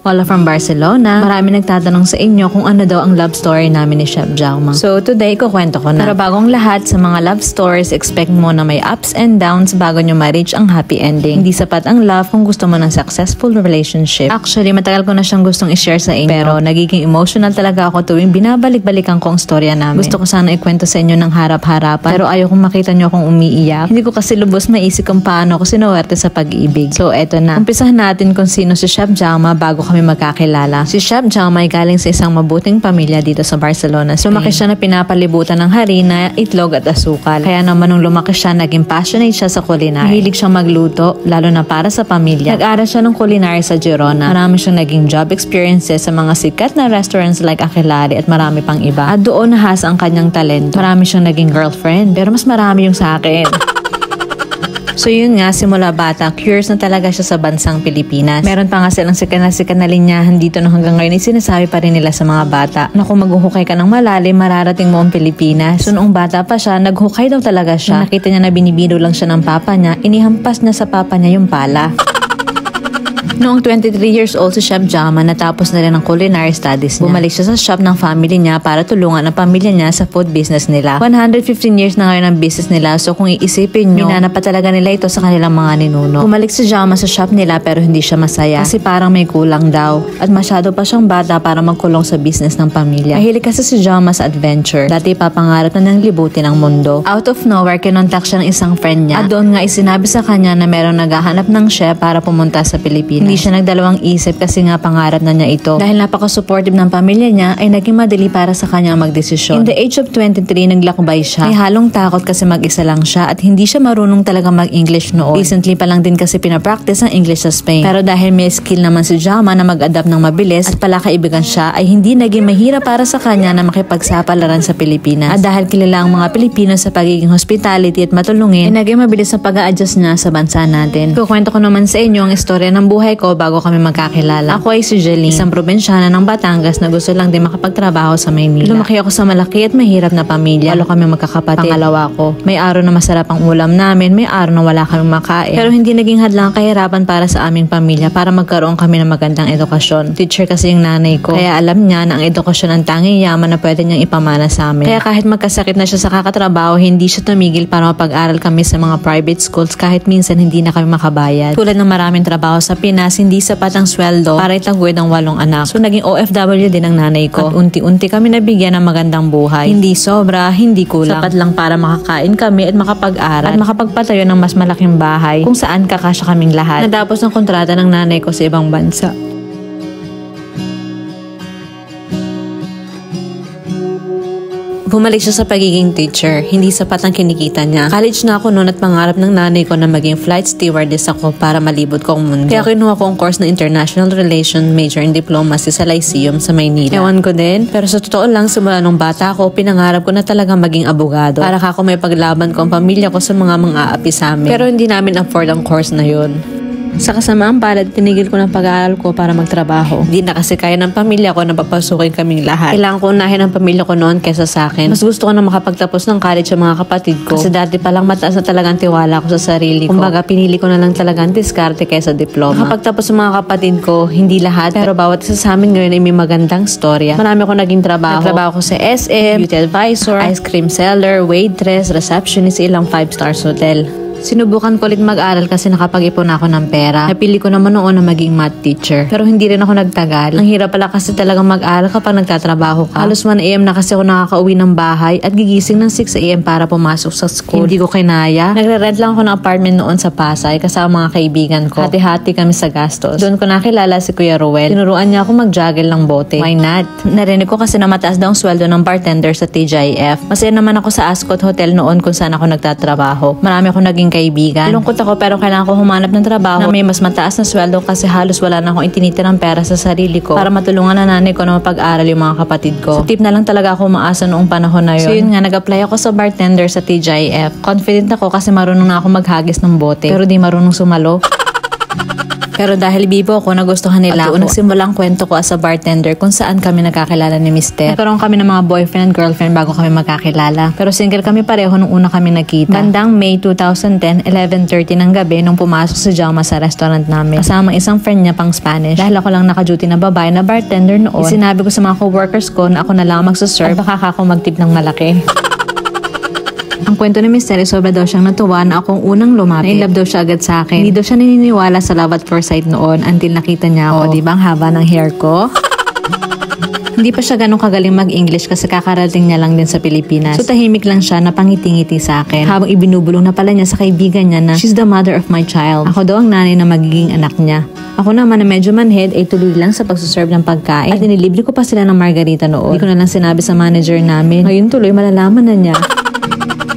Wala from Barcelona. Marami nagtatanong sa inyo kung ano daw ang love story namin ni Chef Jaume. So today, kukwento ko na. Pero bagong lahat sa mga love stories, expect mo na may ups and downs bago nyo ma-reach ang happy ending. Hindi sapat ang love kung gusto mo ng successful relationship. Actually, matagal ko na siyang gustong i-share sa inyo. Pero nagiging emotional talaga ako tuwing binabalik-balikan ko ang storya namin. Gusto ko sana ikwento sa inyo ng harap-harapan. Pero ayaw kong makita nyo akong umiiyak. Hindi ko kasi lubos maisip kung paano ako sinuwerte sa pag-ibig. So eto na. Umpisahan natin kung sino si Chef Jaume bago kami magkakilala. Si Chef Jaume ay galing sa isang mabuting pamilya dito sa Barcelona, Spain. Lumaki siya na pinapalibutan ng harina, itlog at asukal. Kaya naman nung lumaki siya, naging passionate siya sa culinary. Mahilig siyang magluto, lalo na para sa pamilya. Nag-aral siya ng culinary sa Girona. Marami siyang naging job experiences sa mga sikat na restaurants like Aquelarre at marami pang iba. At doon nahasa ang kanyang talento. Marami siyang naging girlfriend, pero mas marami yung sa akin. So yun nga, simula bata, curious na talaga siya sa bansang Pilipinas. Meron pa nga silang sikat na linyahan dito na hanggang ngayon sinasabi pa rin nila sa mga bata na kung maghuhukay ka ng malalim, mararating mo ang Pilipinas. So noong bata pa siya, naghukay daw talaga siya. Nakita niya na binibiro lang siya ng papa niya, inihampas niya sa papa niya yung pala. Noong 23 years old si Chef Jaume, natapos na rin ang culinary studies niya. Bumalik siya sa shop ng family niya para tulungan ang pamilya niya sa food business nila. 115 years na ngayon ang business nila, so kung iisipin nyo, minana pa talaga nila ito sa kanilang mga ninuno. Bumalik si Jaume sa shop nila pero hindi siya masaya kasi parang may kulang daw at masyado pa siyang bata para magkulong sa business ng pamilya. Mahilig kasi si Jaume sa adventure. Dati papangarap na niyang libutin ang mundo. Out of nowhere, kinontak siya ng isang friend niya at doon nga isinabi sa kanya na merong naghahanap ng chef para pumunta sa Pilipinas. Hindi siya nagdalawang isip kasi nga pangarap na niya ito. Dahil napaka-supportive ng pamilya niya, ay naging madali para sa kanya magdesisyon. In the age of 23, naglakbay siya. May halong takot kasi mag-isa lang siya at hindi siya marunong talaga mag-English noon. Recently pa lang din kasi pinapractice ang English sa Spain. Pero dahil may skill naman si Jaume na mag-adapt ng mabilis at palakaibigan siya, ay hindi naging mahirap para sa kanya na makipagsapalaran sa Pilipinas. At dahil kilala ang mga Pilipino sa pagiging hospitality at matulungin, ay naging mabilis ang pag-a-adjust niya sa bansa natin. Kukwento ko naman sa inyo ang istorya ng buhay ko bago kami magkakilala. Ako ay si Jeline, isang probinsyana ng Batangas na gusto lang din makapagtrabaho sa Maynila. Lumaki ako sa malaki at mahirap na pamilya. Lalo kami magkakapatid. Pangalawa ko, may araw na masarap ang ulam namin, may araw na wala kaming makain. Pero hindi naging hadlang kahirapan para sa aming pamilya para magkaroon kami ng magandang edukasyon. Teacher kasi yung nanay ko, kaya alam niya na ang edukasyon ang tanging yaman na pwede niyang ipamana sa amin. Kaya kahit magkasakit na siya sa kakatrabaho, hindi siya tumigil para mapag-aral kami sa mga private schools kahit minsan hindi na kami makabayad. Tulad ng maraming trabaho sa Pinas, hindi sapat ang sweldo para itaguyod ang 8 anak. So naging OFW din ang nanay ko. At unti-unti kami nabigyan ng magandang buhay. Hindi sobra, hindi kulang. Sapat lang para makakain kami at makapag-aral at makapagpatayo ng mas malaking bahay kung saan kakasya kaming lahat. Natapos ang kontrata ng nanay ko sa ibang bansa. Bumalik siya sa pagiging teacher. Hindi sapat ang kinikita niya. College na ako noon at pangarap ng nanay ko na maging flight stewardess ako para malibot ko ang mundo. Kaya kinuha ko ang course na International Relations Major in Diplomacy sa Lyceum sa Maynila. Ewan ko din. Pero sa totoo lang, simula nung bata ako, pinangarap ko na talagang maging abogado. Para kako may paglaban ko ang pamilya ko sa mga aapi sa amin. Pero hindi namin afford ang course na yun. Sa kasamaang palad, tinigil ko ng pag-aaral ko para magtrabaho. Hindi na kasi kaya ng pamilya ko na papasukin kaming lahat. Kailangan ko unahin ang pamilya ko noon kesa sa akin. Mas gusto ko na makapagtapos ng college sa mga kapatid ko. Kasi dati palang mataas na talagang tiwala ko sa sarili ko. Kumbaga, pinili ko na lang talagang diskarte kesa diploma. Nakapagtapos ng mga kapatid ko, hindi lahat. Pero bawat isa sa amin ngayon ay may magandang storya. Marami ko naging trabaho. Nagtrabaho ko sa SM, beauty advisor, ice cream seller, waitress, receptionist, ilang 5 stars hotel. Sinubukan ko ulit mag-aral kasi nakapag-ipon ako ng pera. Napili ko naman noon na maging math teacher. Pero hindi rin ako nagtagal. Ang hirap pala kasi talagang mag-aral kapag nagtatrabaho ka. Halos 1 AM na kasi ako nakakauwi ng bahay at gigising ng 6 AM para pumasok sa school. Hindi ko kinaya. Nagre-rent lang ako ng apartment noon sa Pasay kasama mga kaibigan ko. Hati-hati kami sa gastos. Doon ko nakilala si Kuya Ruel. Tinuruan niya ako mag-juggle ng bote. Why not? Narinig ko kasi na mataas daw ang sweldo ng bartender sa TGIF. Masaya naman ako sa Ascot Hotel noon kung saan ako nagtatrabaho. Marami ako naging kaibigan. Lungkot ako pero kailangan ko humanap ng trabaho na may mas mataas na sweldo kasi halos wala na akong itinitirang pera sa sarili ko para matulungan na nanay ko na mapag-aral yung mga kapatid ko. Sa tip na lang talaga ako umaasa noong panahon na yun. So yun nga, nag-apply ako sa bartender sa TGIF. Confident ako kasi marunong na ako maghagis ng bote pero di marunong sumalo. Pero dahil bibo ako, nagustuhan nila ako. Nagsimula ang kwento ko as a bartender kung saan kami nagkakilala ni Mister. Nagkaroon kami ng mga boyfriend and girlfriend bago kami magkakilala. Pero single kami pareho nung una kami nakita. Bandang May 2010, 11:30 ng gabi nung pumasok si Jaume sa restaurant namin. Kasama isang friend niya pang Spanish. Dahil ako lang naka-duty na babae na bartender noon, sinabi ko sa mga co-workers ko na ako na lang magsuserve at baka ako magtip ng malaki. Ang kwento ni Mister ay sobra daw siyang natuwa na akong unang lumapit. Na-inlove daw siya agad sa akin. Hindi daw siya naniniwala sa love at first sight noon until nakita niya ako. Diba ang haba ng hair ko? Hindi pa siya ganun kagaling mag-English kasi kakarating niya lang din sa Pilipinas. So tahimik lang siya na pangiti-ngiti sa akin. Habang ibinubulong na pala niya sa kaibigan niya na she's the mother of my child. Ako daw ang nanay na magiging anak niya. Ako naman na medyo manhead ay tuloy lang sa pagsuserve ng pagkain. At nililibre ko pa sila ng margarita noon. Hindi ko na lang sinabi sa manager namin. Ngayon tuloy malalaman na niya.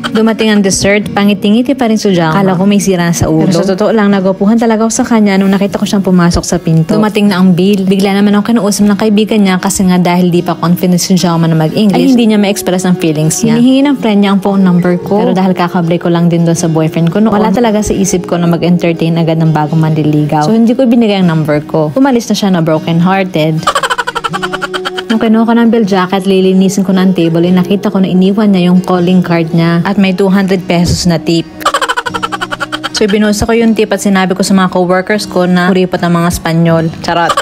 Dumating ang dessert, pangiti-ngiti pa rin si Jaume. Akala ko may sira sa ulo. Pero sa totoo lang, nagupuhan talaga ako sa kanya nung nakita ko siyang pumasok sa pinto. Dumating na ang bill. Bigla naman ako kinuusap ng kaibigan niya kasi nga dahil di pa confident si Jaume na mag-English, ay hindi niya ma-express ang feelings niya. Hinihingi ng friend niya ang phone number ko. Pero dahil kakabreak ko lang din doon sa boyfriend ko noon, wala talaga sa isip ko na mag-entertain agad ng bagong manliligaw. So hindi ko ibinigay ang number ko. Umalis na siya na broken-hearted. Nung kinuha ko ng bill jacket, lilinisin ko ng table, ay nakita ko na iniwan niya yung calling card niya at may 200 pesos na tip. So binusa ko yung tip at sinabi ko sa mga co-workers ko na kuripot ang mga Espanyol. Charot.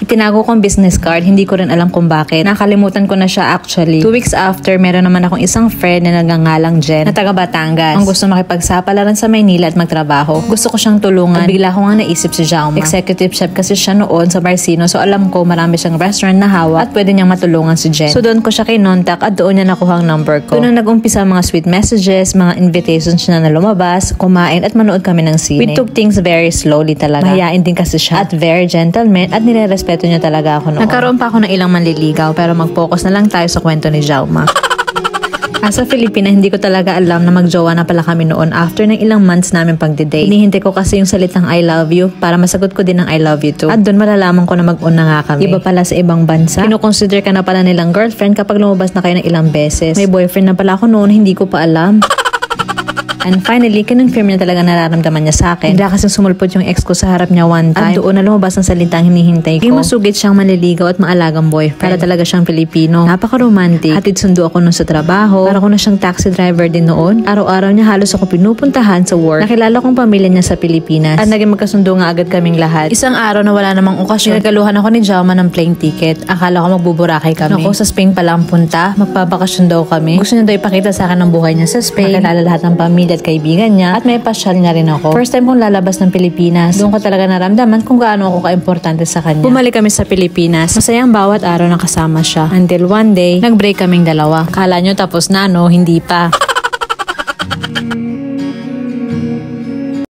Tinago kong business card, hindi ko rin alam kung bakit. Nakalimutan ko na siya actually. 2 weeks after, meron naman akong isang friend na nagngangalang Jen na taga Batangas. Ang gusto makipagsapalaran sa Maynila at magtrabaho. Gusto ko siyang tulungan. At bigla ko nga naisip si Jaume. Executive chef kasi siya noon sa Barcino, so alam ko marami siyang restaurant na hawak at pwede niyang matulungan si Jen. So doon ko siya kinontak at doon niya nakuha ang number ko. Doon na nag-umpisa mga sweet messages, mga invitations niya na lumabas, kumain at manood kami ng sine. We took things very slowly talaga. Mahihain din kasi siya at very gentleman at nirerespeto niya talaga ako noon. Nagkaroon pa ako ng ilang manliligaw pero mag-focus na lang tayo sa kwento ni Jaume. Sa Filipina, hindi ko talaga alam na magjowa na pala kami noon after ng ilang months namin pagdi-date. Hinihintay ko kasi yung salitang I love you para masagot ko din ang I love you too. At doon malalaman ko na mag-una nga kami. Iba pala sa ibang bansa. Kino-consider ka na pala nilang girlfriend kapag lumabas na kayo ng ilang beses. May boyfriend na pala ako noon, hindi ko pa alam. And finally, kinonfirm niya talaga nararamdaman niya sa akin. Hindi kasi sumulpot yung ex ko sa harap niya one time. At doon na lumabas ang salitang hinihintay ko. Yung masugid siyang manliligaw at maalagang boyfriend. Para talaga siyang Pilipino. Napaka-romantic. Hatid sundo ako nun sa trabaho. Para ko na siyang taxi driver din noon. Araw-araw niya halos ako pinupuntahan sa work. Nakilala kong pamilya niya sa Pilipinas. At naging magkasundo nga agad kaming lahat. Isang araw na wala namang okasyon. Pinagaluhan ako ni Jaume ng plane ticket. Akala ko magbuburakay kami. Naku, sa Spain pala ang punta. Magpapakasyon daw kami. Gusto niya daw ipakita sa akin ang buhay niya sa Spain. Makilala lahat ng pamilya at kaibigan niya at may pasyal niya rin ako. First time kong lalabas ng Pilipinas. Doon ko talaga naramdaman kung gaano ako ka-importante sa kanya. Bumalik kami sa Pilipinas. Masayang bawat araw na kasama siya. Until one day, nag-break kaming dalawa. Kala nyo tapos na, no? Hindi pa.